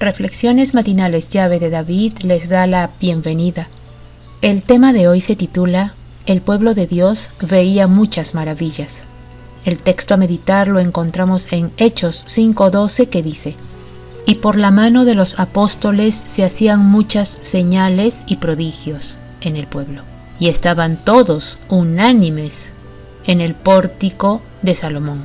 Reflexiones matinales Llave de David les da la bienvenida. El tema de hoy se titula El pueblo de Dios veía muchas maravillas. El texto a meditar lo encontramos en Hechos 5:12 que dice: Y por la mano de los apóstoles se hacían muchas señales y prodigios en el pueblo, y estaban todos unánimes en el pórtico de Salomón.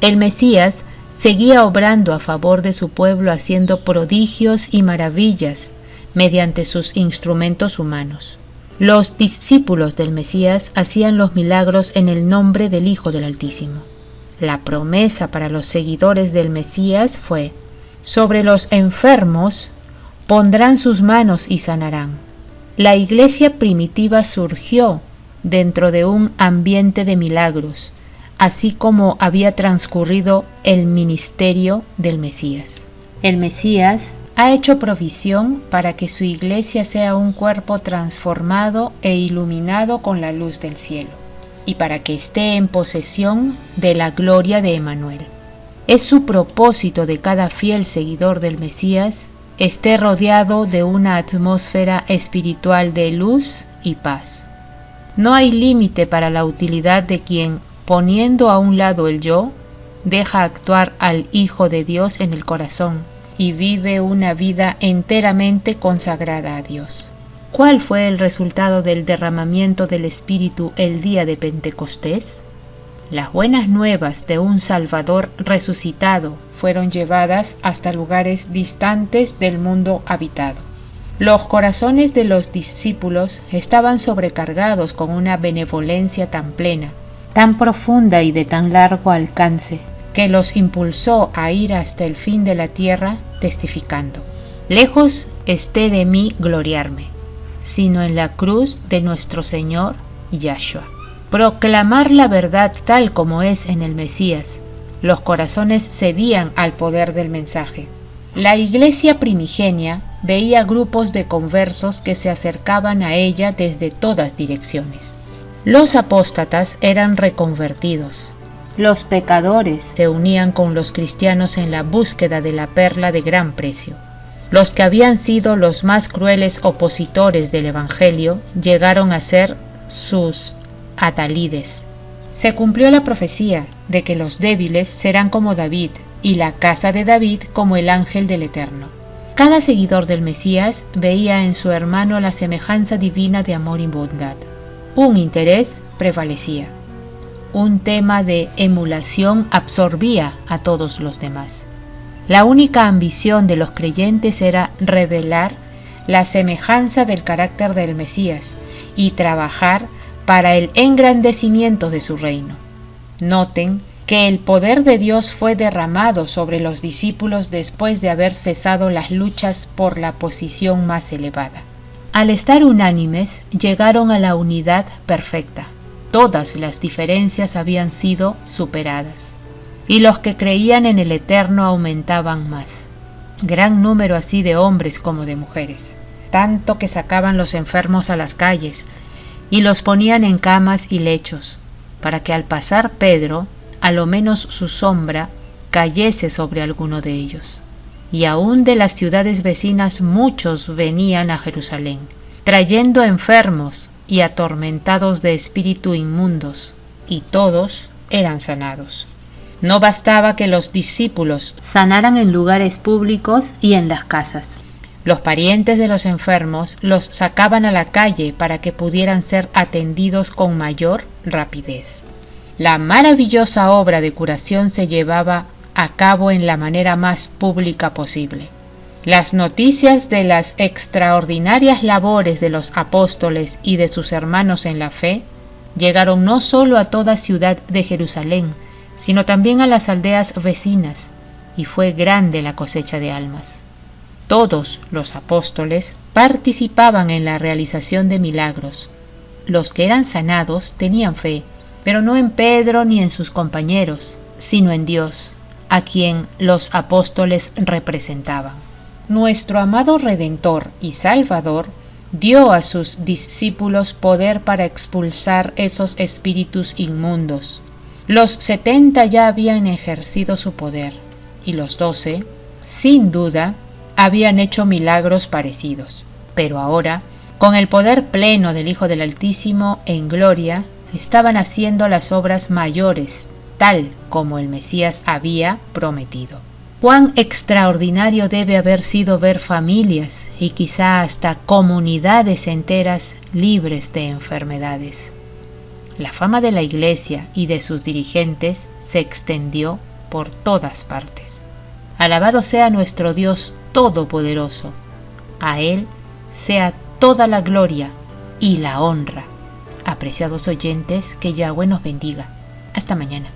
El Mesías seguía obrando a favor de su pueblo, haciendo prodigios y maravillas mediante sus instrumentos humanos. Los discípulos del Mesías hacían los milagros en el nombre del Hijo del Altísimo. La promesa para los seguidores del Mesías fue: sobre los enfermos pondrán sus manos y sanarán. La iglesia primitiva surgió dentro de un ambiente de milagros, así como había transcurrido el ministerio del Mesías. El Mesías ha hecho provisión para que su iglesia sea un cuerpo transformado e iluminado con la luz del cielo, y para que esté en posesión de la gloria de Emmanuel. Es su propósito de cada fiel seguidor del Mesías esté rodeado de una atmósfera espiritual de luz y paz. No hay límite para la utilidad de quien, poniendo a un lado el yo, deja actuar al Hijo de Dios en el corazón y vive una vida enteramente consagrada a Dios. ¿Cuál fue el resultado del derramamiento del Espíritu el día de Pentecostés? Las buenas nuevas de un Salvador resucitado fueron llevadas hasta lugares distantes del mundo habitado. Los corazones de los discípulos estaban sobrecargados con una benevolencia tan plena, tan profunda y de tan largo alcance, que los impulsó a ir hasta el fin de la tierra testificando: lejos esté de mí gloriarme, sino en la cruz de nuestro Señor Yahshua. Proclamar la verdad tal como es en el Mesías. Los corazones cedían al poder del mensaje. La iglesia primigenia veía grupos de conversos que se acercaban a ella desde todas direcciones. Los apóstatas eran reconvertidos. Los pecadores se unían con los cristianos en la búsqueda de la perla de gran precio. Los que habían sido los más crueles opositores del Evangelio llegaron a ser sus atalides. Se cumplió la profecía de que los débiles serán como David y la casa de David como el ángel del Eterno. Cada seguidor del Mesías veía en su hermano la semejanza divina de amor y bondad. Un interés prevalecía. Un tema de emulación absorbía a todos los demás. La única ambición de los creyentes era revelar la semejanza del carácter del Mesías y trabajar para el engrandecimiento de su reino. Noten que el poder de Dios fue derramado sobre los discípulos después de haber cesado las luchas por la posición más elevada. Al estar unánimes, llegaron a la unidad perfecta. Todas las diferencias habían sido superadas, y los que creían en el Eterno aumentaban más. Gran número así de hombres como de mujeres, tanto que sacaban los enfermos a las calles y los ponían en camas y lechos, para que al pasar Pedro, a lo menos su sombra cayese sobre alguno de ellos. Y aún de las ciudades vecinas muchos venían a Jerusalén, trayendo enfermos y atormentados de espíritu inmundos, y todos eran sanados. No bastaba que los discípulos sanaran en lugares públicos y en las casas. Los parientes de los enfermos los sacaban a la calle para que pudieran ser atendidos con mayor rapidez. La maravillosa obra de curación se llevaba a cabo en la manera más pública posible. Las noticias de las extraordinarias labores de los apóstoles y de sus hermanos en la fe llegaron no solo a toda ciudad de Jerusalén, sino también a las aldeas vecinas, y fue grande la cosecha de almas. Todos los apóstoles participaban en la realización de milagros. Los que eran sanados tenían fe, pero no en Pedro ni en sus compañeros, sino en Dios, a quien los apóstoles representaban. Nuestro amado Redentor y Salvador dio a sus discípulos poder para expulsar esos espíritus inmundos. Los 70 ya habían ejercido su poder, y los 12, sin duda, habían hecho milagros parecidos, pero ahora, con el poder pleno del Hijo del Altísimo en gloria, estaban haciendo las obras mayores, tal como el Mesías había prometido. Cuán extraordinario debe haber sido ver familias y quizá hasta comunidades enteras libres de enfermedades. La fama de la Iglesia y de sus dirigentes se extendió por todas partes. Alabado sea nuestro Dios Todopoderoso. A Él sea toda la gloria y la honra. Apreciados oyentes, que Yahweh nos bendiga. Hasta mañana.